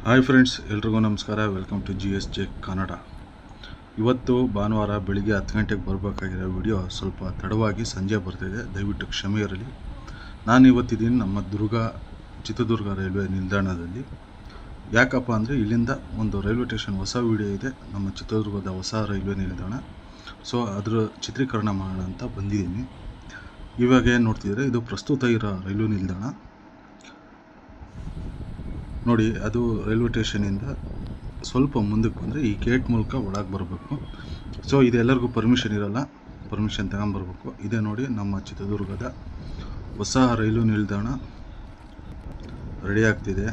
Hi friends, ಎಲ್ರಿಗೂ ನಮಸ್ಕಾರ. Welcome to GSJ Kannada. ಇವತ್ತು ಭಾನುವಾರ ಬೆಳಿಗ್ಗೆ 10 ಗಂಟೆಗೆ ಬರಬೇಕಾಗಿರೋ ವಿಡಿಯೋ ಸ್ವಲ್ಪ ತಡವಾಗಿ ಸಂಜೆ ಬರ್ತಿದೆ, ದಯವಿಟ್ಟು ಕ್ಷಮೆ ಇರಲಿ. ನಾನು ಇವತ್ತಿದ್ದೀನಿ ನಮ್ಮ ಚಿತ್ರದುರ್ಗ ರೈಲ್ವೆ ನಿಲ್ದಾಣದಲ್ಲಿ. ಯಾಕಪ್ಪ ಅಂದರೆ ಇಲ್ಲಿಂದ ಒಂದು ರೈಲ್ವೆ ಸ್ಟೇಷನ್ ಹೊಸ ವಿಡಿಯೋ ಇದೆ, ನಮ್ಮ ಚಿತ್ರದುರ್ಗದ ಹೊಸ ರೈಲ್ವೆ ನಿಲ್ದಾಣ. ಸೊ ಅದರ ಚಿತ್ರೀಕರಣ ಮಾಡೋಣ ಅಂತ ಬಂದಿದ್ದೀನಿ. ಇವಾಗ ಏನು ನೋಡ್ತಿದ್ರೆ, ಇದು ಪ್ರಸ್ತುತ ಇರೋ ರೈಲ್ವೆ ನಿಲ್ದಾಣ ನೋಡಿ. ಅದು ರೈಲ್ವೆ ಸ್ಟೇಷನಿಂದ ಸ್ವಲ್ಪ ಮುಂದಕ್ಕೆ ಬಂದರೆ ಈ ಗೇಟ್ ಮೂಲಕ ಒಳಗೆ ಬರಬೇಕು. ಸೊ ಇದೆಲ್ಲರಿಗೂ ಪರ್ಮಿಷನ್ ಇರಲ್ಲ, ಪರ್ಮಿಷನ್ ತಗೊಂಬರ್ಬೇಕು. ಇದೇ ನೋಡಿ ನಮ್ಮ ಚಿತ್ರದುರ್ಗದ ಹೊಸ ರೈಲ್ವೆ ನಿಲ್ದಾಣ ರೆಡಿ ಆಗ್ತಿದೆ.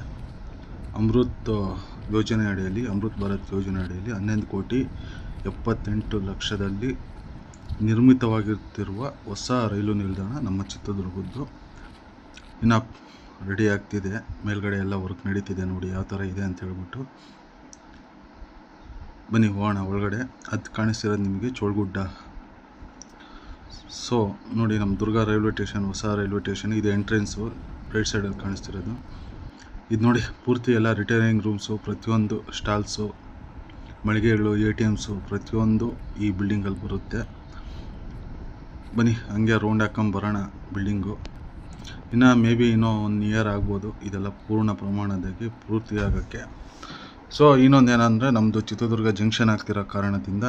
ಅಮೃತ್ ಯೋಜನೆ ಅಡಿಯಲ್ಲಿ, ಅಮೃತ್ ಭಾರತ್ ಯೋಜನೆ ಅಡಿಯಲ್ಲಿ 11,78,00,000ದಲ್ಲಿ ನಿರ್ಮಿತವಾಗಿರ್ತಿರುವ ಹೊಸ ರೈಲ್ವೆ ನಿಲ್ದಾಣ ನಮ್ಮ ಚಿತ್ರದುರ್ಗದ್ದು ಇನ್ನು ರೆಡಿ ಆಗ್ತಿದೆ. ಮೇಲ್ಗಡೆ ಎಲ್ಲ ವರ್ಕ್ ನಡೀತಿದೆ ನೋಡಿ ಯಾವ ಥರ ಇದೆ ಅಂತ ಹೇಳ್ಬಿಟ್ಟು. ಬನ್ನಿ ಹೋಗೋಣ ಒಳಗಡೆ. ಅದು ಕಾಣಿಸ್ತಿರೋದು ನಿಮಗೆ ಚೋಳಗುಡ್ಡ. ಸೊ ನೋಡಿ, ನಮ್ಮ ದುರ್ಗ ರೈಲ್ವೆ ಸ್ಟೇಷನ್, ಹೊಸ ರೈಲ್ವೆ ಸ್ಟೇಷನ್ ಇದು ಎಂಟ್ರೆನ್ಸು, ರೈಟ್ ಸೈಡಲ್ಲಿ ಕಾಣಿಸ್ತಿರೋದು. ಇದು ನೋಡಿ, ಪೂರ್ತಿ ಎಲ್ಲ ರಿಟೈರಿಂಗ್ ರೂಮ್ಸು, ಪ್ರತಿಯೊಂದು ಸ್ಟಾಲ್ಸು, ಮಳಿಗೆಗಳು, ATMಸು ಪ್ರತಿಯೊಂದು ಈ ಬಿಲ್ಡಿಂಗಲ್ಲಿ ಬರುತ್ತೆ. ಬನ್ನಿ ಹಂಗೆ ರೌಂಡ್ ಹಾಕೊಂಬರೋಣ ಬಿಲ್ಡಿಂಗು. ಇನ್ನು ಮೇ ಬಿ ಇನ್ನೂ 1 ಇಯರ್ ಆಗ್ಬೋದು ಇದೆಲ್ಲ ಪೂರ್ಣ ಪ್ರಮಾಣದಾಗಿ ಪೂರ್ತಿ ಆಗೋಕ್ಕೆ. ಸೊ ಇನ್ನೊಂದೇನೆಂದರೆ, ನಮ್ಮದು ಚಿತ್ರದುರ್ಗ ಜಂಕ್ಷನ್ ಆಗ್ತಿರೋ ಕಾರಣದಿಂದ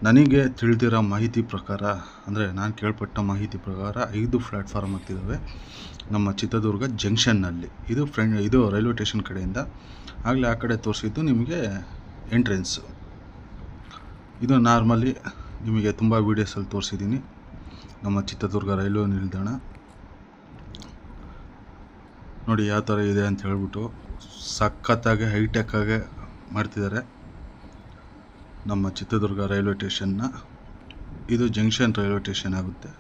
ನನಗೆ ತಿಳಿದಿರೋ ಮಾಹಿತಿ ಪ್ರಕಾರ, ಅಂದರೆ ನಾನು ಕೇಳ್ಪಟ್ಟ ಮಾಹಿತಿ ಪ್ರಕಾರ 5 ಪ್ಲ್ಯಾಟ್ಫಾರ್ಮ್ ಆಗ್ತಿದ್ದಾವೆ ನಮ್ಮ ಚಿತ್ರದುರ್ಗ ಜಂಕ್ಷನ್ನಲ್ಲಿ. ಇದು ರೈಲ್ವೆ ಸ್ಟೇಷನ್ ಕಡೆಯಿಂದ. ಆಗಲೇ ಆ ಕಡೆ ತೋರಿಸಿದ್ದು ನಿಮಗೆ ಎಂಟ್ರೆನ್ಸು. ಇದು ನಾರ್ಮಲಿ ನಿಮಗೆ ತುಂಬ ವೀಡಿಯೋಸಲ್ಲಿ ತೋರಿಸಿದ್ದೀನಿ ನಮ್ಮ ಚಿತ್ರದುರ್ಗ ರೈಲ್ವೆ ನಿಲ್ದಾಣ. ನೋಡಿ ಯಾವ ಥರ ಇದೆ ಅಂತ ಹೇಳ್ಬಿಟ್ಟು, ಸಖತ್ತಾಗಿ ಹೈಟೆಕ್ಕಾಗೆ ಮಾಡ್ತಿದ್ದಾರೆ ನಮ್ಮ ಚಿತ್ರದುರ್ಗ ರೈಲ್ವೆ ಸ್ಟೇಷನ್ನ. ಇದು ಜಂಕ್ಷನ್ ರೈಲ್ವೆ ಸ್ಟೇಷನ್ ಆಗುತ್ತೆ.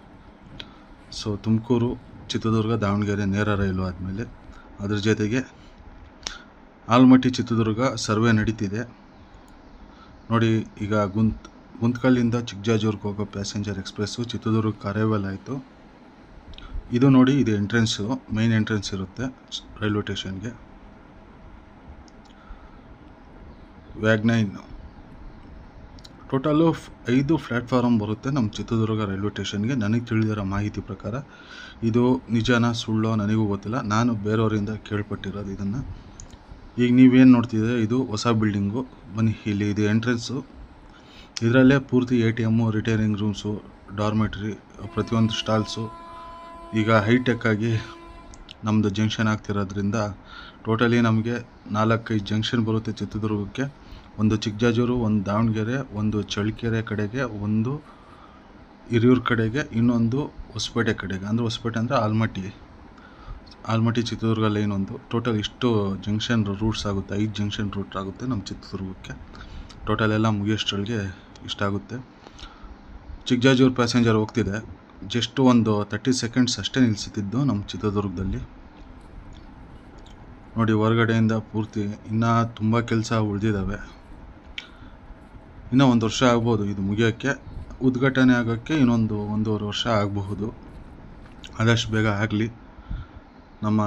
ಸೊ ತುಮಕೂರು, ಚಿತ್ರದುರ್ಗ, ದಾವಣಗೆರೆ ನೇರ ರೈಲು ಆದಮೇಲೆ ಅದ್ರ ಜೊತೆಗೆ ಆಲಮಟ್ಟಿ ಚಿತ್ರದುರ್ಗ ಸರ್ವೆ ನಡೀತಿದೆ ನೋಡಿ. ಈಗ ಗುಂತ್ಕಲ್ಲಿಂದ ಚಿಕ್ಕಜಾಜೂರ್ಗೆ ಹೋಗೋ ಪ್ಯಾಸೆಂಜರ್ ಎಕ್ಸ್ಪ್ರೆಸ್ಸು ಚಿತ್ರದುರ್ಗಕ್ಕೆ ಅರೈವಲ್ ಆಯಿತು. ಇದು ನೋಡಿ, ಇದು ಎಂಟ್ರೆನ್ಸು, ಮೇನ್ ಎಂಟ್ರೆನ್ಸ್ ಇರುತ್ತೆ ರೈಲ್ವೆ ಸ್ಟೇಷನ್ಗೆ. ವ್ಯಾಗ್ನೈನ್ ಟೋಟಲು 5 ಪ್ಲ್ಯಾಟ್ಫಾರ್ಮ್ ಬರುತ್ತೆ ನಮ್ಮ ಚಿತ್ರದುರ್ಗ ರೈಲ್ವೆ ಸ್ಟೇಷನ್ಗೆ. ನನಗೆ ತಿಳಿದಿರೋ ಮಾಹಿತಿ ಪ್ರಕಾರ. ಇದು ನಿಜನಾ ಸುಳ್ಳೋ ನನಗೂ ಗೊತ್ತಿಲ್ಲ, ನಾನು ಬೇರೆಯವರಿಂದ ಕೇಳ್ಪಟ್ಟಿರೋದು ಇದನ್ನು. ಈಗ ನೀವೇನು ನೋಡ್ತಿದ್ದೀರ, ಇದು ಹೊಸ ಬಿಲ್ಡಿಂಗು. ಬನ್ನಿ, ಇಲ್ಲಿ ಇದು ಎಂಟ್ರೆನ್ಸು. ಇದರಲ್ಲೇ ಪೂರ್ತಿ ATM, ರಿಟೈರಿಂಗ್ ರೂಮ್ಸು, ಡಾರ್ಮೆಟ್ರಿ, ಪ್ರತಿಯೊಂದು ಸ್ಟಾಲ್ಸು. ಈಗ ಹೈಟೆಕ್ಕಾಗಿ ನಮ್ಮದು ಜಂಕ್ಷನ್ ಆಗ್ತಿರೋದ್ರಿಂದ ಟೋಟಲಿ ನಮಗೆ 4-5 ಜಂಕ್ಷನ್ ಬರುತ್ತೆ ಚಿತ್ರದುರ್ಗಕ್ಕೆ. ಒಂದು ಚಿಕ್ಕಜಾಜೂರು, ಒಂದು ದಾವಣಗೆರೆ, ಒಂದು ಚಳ್ಳಕೆರೆ ಕಡೆಗೆ, ಒಂದು ಹಿರಿಯೂರು ಕಡೆಗೆ, ಇನ್ನೊಂದು ಹೊಸಪೇಟೆ ಕಡೆಗೆ. ಅಂದರೆ ಹೊಸಪೇಟೆ ಅಂದರೆ ಆಲ್ಮಟ್ಟಿ ಚಿತ್ರದುರ್ಗ ಲೈನ್ ಒಂದು. ಟೋಟಲ್ ಇಷ್ಟು ಜಂಕ್ಷನ್ ರೂಟ್ಸ್ ಆಗುತ್ತೆ, 5 ಜಂಕ್ಷನ್ ರೂಟ್ ಆಗುತ್ತೆ ನಮ್ಮ ಚಿತ್ರದುರ್ಗಕ್ಕೆ. ಟೋಟಲ್ ಎಲ್ಲ ಮುಗಿಯೋಷ್ಟರೊಳಗೆ ಇಷ್ಟಾಗುತ್ತೆ. ಚಿಕ್ಕಜಾಜೂರು ಪ್ಯಾಸೆಂಜರ್ ಹೋಗ್ತಿದೆ, ಜಸ್ಟ್ ಒಂದು 30 ಸೆಕೆಂಡ್ಸ್ ಅಷ್ಟೇ ನಿಲ್ಲಿಸುತ್ತಿದ್ದು ನಮ್ಮ ಚಿತ್ರದುರ್ಗದಲ್ಲಿ. ನೋಡಿ ಹೊರಗಡೆಯಿಂದ ಪೂರ್ತಿ ಇನ್ನೂ ತುಂಬ ಕೆಲಸ ಉಳಿದಿದ್ದಾವೆ. ಇನ್ನೂ 1 ವರ್ಷ ಆಗ್ಬೋದು ಇದು ಮುಗಿಯೋಕ್ಕೆ. ಉದ್ಘಾಟನೆ ಆಗೋಕ್ಕೆ ಇನ್ನೊಂದು 1.5 ವರ್ಷ ಆಗಬಹುದು. ಆದಷ್ಟು ಬೇಗ ಆಗಲಿ. ನಮ್ಮ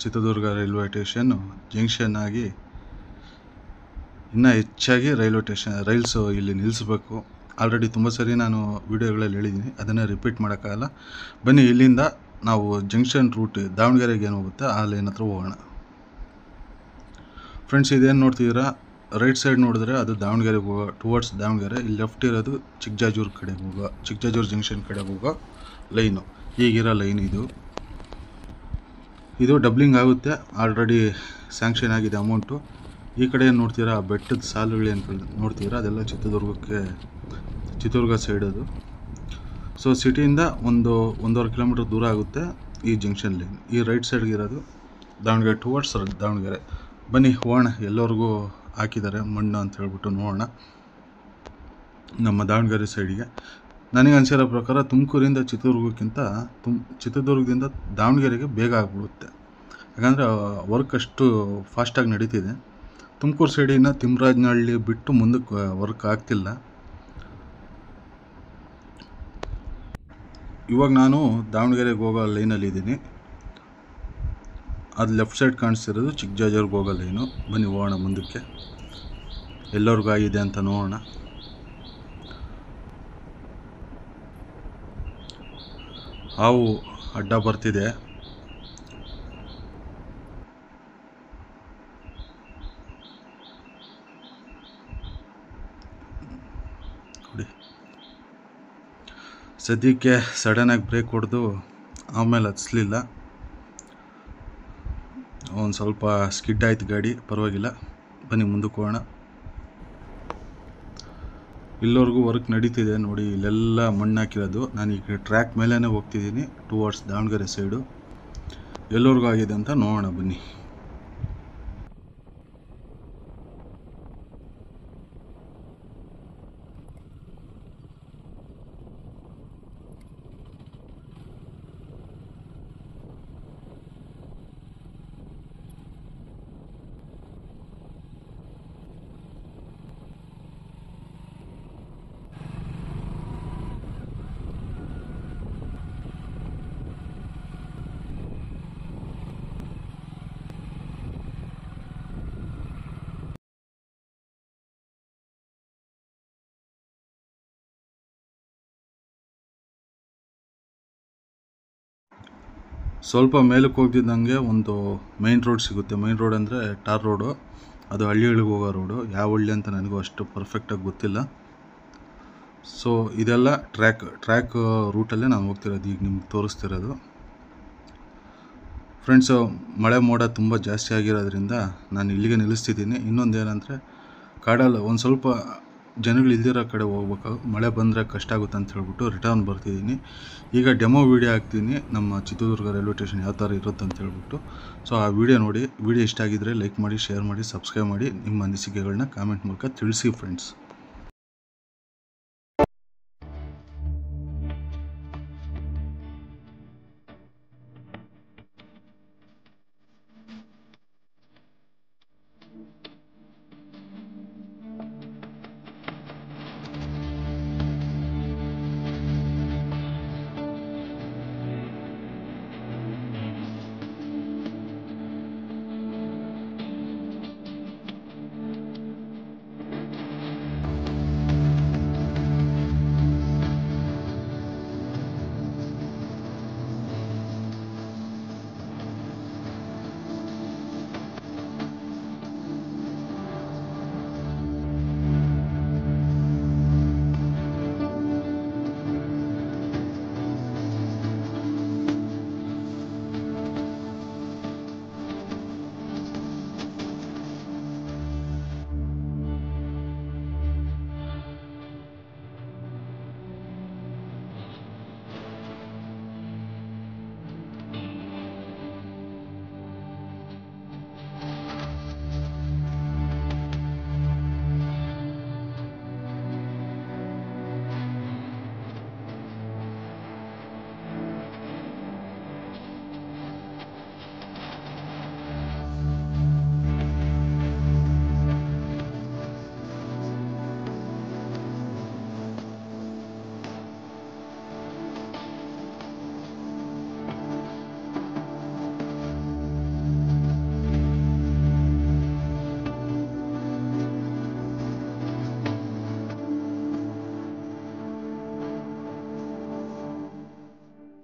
ಚಿತ್ರದುರ್ಗ ರೈಲ್ವೆ ಸ್ಟೇಷನ್ನು ಜಂಕ್ಷನ್ ಆಗಿ ಇನ್ನೂ ಹೆಚ್ಚಾಗಿ ರೈಲ್ಸು ಇಲ್ಲಿ ನಿಲ್ಲಿಸಬೇಕು. ಆಲ್ರೆಡಿ ತುಂಬ ಸರಿ ನಾನು ವೀಡಿಯೋಗಳಲ್ಲಿ ಹೇಳಿದ್ದೀನಿ, ಅದನ್ನು ರಿಪೀಟ್ ಮಾಡೋಕ್ಕಾಗಲ್ಲ. ಬನ್ನಿ, ಇಲ್ಲಿಂದ ನಾವು ಜಂಕ್ಷನ್ ರೂಟ್ ದಾವಣಗೆರೆಗೆ ಏನು ಹೋಗುತ್ತೆ ಆ ಲೈನ್ ಹತ್ರ ಹೋಗೋಣ. ಫ್ರೆಂಡ್ಸ್, ಇದೇನು ನೋಡ್ತಿದ್ದೀರಾ, ರೈಟ್ ಸೈಡ್ ನೋಡಿದ್ರೆ ಅದು ದಾವಣಗೆರೆಗೆ ಹೋಗೋ, ಟುವರ್ಡ್ಸ್ ದಾವಣಗೆರೆ. ಇಲ್ಲಿ ಲೆಫ್ಟ್ ಇರೋದು ಚಿಕ್ಕಜಾಜೂರು ಕಡೆಗೆ ಹೋಗೋ, ಚಿಕ್ಕಜಾಜೂರು ಜಂಕ್ಷನ್ ಕಡೆಗೆ ಹೋಗೋ ಲೈನು. ಈಗಿರೋ ಲೈನ್ ಇದು ಡಬ್ಲಿಂಗ್ ಆಗುತ್ತೆ. ಆಲ್ರೆಡಿ ಸ್ಯಾಂಕ್ಷನ್ ಆಗಿದೆ ಅಮೌಂಟು. ಈ ಕಡೆ ಏನು ನೋಡ್ತೀರಾ, ಬೆಟ್ಟದ ಸಾಲುಗಳೇನು ನೋಡ್ತೀರಾ, ಅದೆಲ್ಲ ಚಿತ್ರದುರ್ಗ ಸೈಡ್ ಅದು. ಸೊ ಸಿಟಿಯಿಂದ 1.5 ಕಿಲೋಮೀಟ್ರ್ ದೂರ ಆಗುತ್ತೆ ಈ ಜಂಕ್ಷನ್ ಲೈನ್. ಈ ರೈಟ್ ಸೈಡ್ಗೆ ಇರೋದು ದಾವಣಗೆರೆ, ಟುವರ್ಡ್ಸ್ ದಾವಣಗೆರೆ. ಬನ್ನಿ ಹೋಗೋಣ, ಎಲ್ಲರಿಗೂ ಹಾಕಿದ್ದಾರೆ ಮಣ್ಣು ಅಂತ ಹೇಳ್ಬಿಟ್ಟು ನೋಡೋಣ ನಮ್ಮ ದಾವಣಗೆರೆ ಸೈಡಿಗೆ. ನನಗೆ ಅನಿಸಿರೋ ಪ್ರಕಾರ ತುಮಕೂರಿಂದ ಚಿತ್ರದುರ್ಗಕ್ಕಿಂತ ಚಿತ್ರದುರ್ಗದಿಂದ ದಾವಣಗೆರೆಗೆ ಬೇಗ ಆಗಿಬಿಡುತ್ತೆ. ಯಾಕಂದರೆ ವರ್ಕ್ ಅಷ್ಟು ಫಾಸ್ಟಾಗಿ ನಡೀತಿದೆ. ತುಮಕೂರು ಸೈಡಿನ ತಿಮ್ಮರಾಜನಹಳ್ಳಿ ಬಿಟ್ಟು ಮುಂದಕ್ಕೆ ವರ್ಕ್ ಆಗ್ತಿಲ್ಲ. ಇವಾಗ ನಾನು ದಾವಣಗೆರೆಗೆ ಹೋಗೋ ಲೈನಲ್ಲಿದ್ದೀನಿ. ಅದು ಲೆಫ್ಟ್ ಸೈಡ್ ಕಾಣಿಸ್ತಿರೋದು ಚಿಕ್ಕಜಾಜೂರ್ಗೆ ಹೋಗೋ ಲೈನು. ಬನ್ನಿ ಹೋಗೋಣ ಮುಂದಕ್ಕೆ, ಎಲ್ಲರಿಗೂ ಆಗಿದೆ ಅಂತ ನೋಡೋಣ. ಹಾವು ಅಡ್ಡ ಬರ್ತಿದೆ. ನೋಡಿ, ಸದ್ಯಕ್ಕೆ ಸಡನ್ನಾಗಿ ಬ್ರೇಕ್ ಹೊಡೆದು ಆಮೇಲೆ ಹತ್ಸಲಿಲ್ಲ. ಒಂದು ಸ್ವಲ್ಪ ಸ್ಕಿಡ್ ಆಯ್ತು ಗಾಡಿ, ಪರವಾಗಿಲ್ಲ. ಬನ್ನಿ ಮುಂದಕ್ಕೆ ಹೋಗೋಣ. ಇಲ್ಲವರೆಗೂ ವರ್ಕ್ ನಡೀತಿದೆ ನೋಡಿ. ಇಲ್ಲೆಲ್ಲ ಮಣ್ಣು ಹಾಕಿರೋದು. ನಾನು ಈಗ ಟ್ರ್ಯಾಕ್ ಮೇಲೇ ಹೋಗ್ತಿದ್ದೀನಿ ಟುವರ್ಡ್ಸ್ ದಾವಣಗೆರೆ ಸೈಡು. ಎಲ್ಲರಿಗೂ ಆಗಿದೆ ಅಂತ ನೋಡೋಣ ಬನ್ನಿ. ಸ್ವಲ್ಪ ಮೇಲಕ್ಕೆ ಹೋಗ್ತಿದ್ದಂಗೆ ಒಂದು ಮೈನ್ ರೋಡ್ ಸಿಗುತ್ತೆ. ಮೈನ್ ರೋಡ್ ಅಂದರೆ ಟಾರ್ ರೋಡು. ಅದು ಹಳ್ಳಿಗಳಿಗೆ ಹೋಗೋ ರೋಡು. ಯಾವ ಹಳ್ಳಿ ಅಂತ ನನಗೂ ಅಷ್ಟು ಪರ್ಫೆಕ್ಟಾಗಿ ಗೊತ್ತಿಲ್ಲ. ಸೊ ಇದೆಲ್ಲ ಟ್ರ್ಯಾಕ್ ರೂಟಲ್ಲೇ ನಾನು ಹೋಗ್ತಿರೋದು, ಈಗ ನಿಮ್ಗೆ ತೋರಿಸ್ತಿರೋದು. ಫ್ರೆಂಡ್ಸು, ಮಳೆ ಮೋಡ ತುಂಬ ಜಾಸ್ತಿ ಆಗಿರೋದ್ರಿಂದ ನಾನು ಇಲ್ಲಿಗೆ ನಿಲ್ಲಿಸ್ತಿದ್ದೀನಿ. ಇನ್ನೊಂದು ಏನಂದರೆ, ಕಾಡಲ್ಲಿ ಒಂದು ಸ್ವಲ್ಪ ಜನಗಳು ಇಲ್ದಿರೋ ಕಡೆ ಹೋಗ್ಬೇಕು. ಮಳೆ ಬಂದರೆ ಕಷ್ಟ ಆಗುತ್ತೆ ಅಂತ ಹೇಳ್ಬಿಟ್ಟು ರಿಟರ್ನ್ ಬರ್ತಿದ್ದೀನಿ. ಈಗ ಡೆಮೋ ವೀಡಿಯೋ ಹಾಕ್ತೀನಿ, ನಮ್ಮ ಚಿತ್ರದುರ್ಗ ರೈಲ್ವೆ ಸ್ಟೇಷನ್ ಯಾವ ಥರ ಇರುತ್ತೆ ಅಂತ ಹೇಳ್ಬಿಟ್ಟು. ಸೊ ಆ ವಿಡಿಯೋ ನೋಡಿ. ವಿಡಿಯೋ ಇಷ್ಟ ಆಗಿದ್ದರೆ ಲೈಕ್ ಮಾಡಿ, ಶೇರ್ ಮಾಡಿ, ಸಬ್ಸ್ಕ್ರೈಬ್ ಮಾಡಿ. ನಿಮ್ಮ ಅನಿಸಿಕೆಗಳನ್ನ ಕಾಮೆಂಟ್ ಮೂಲಕ ತಿಳಿಸಿ ಫ್ರೆಂಡ್ಸ್.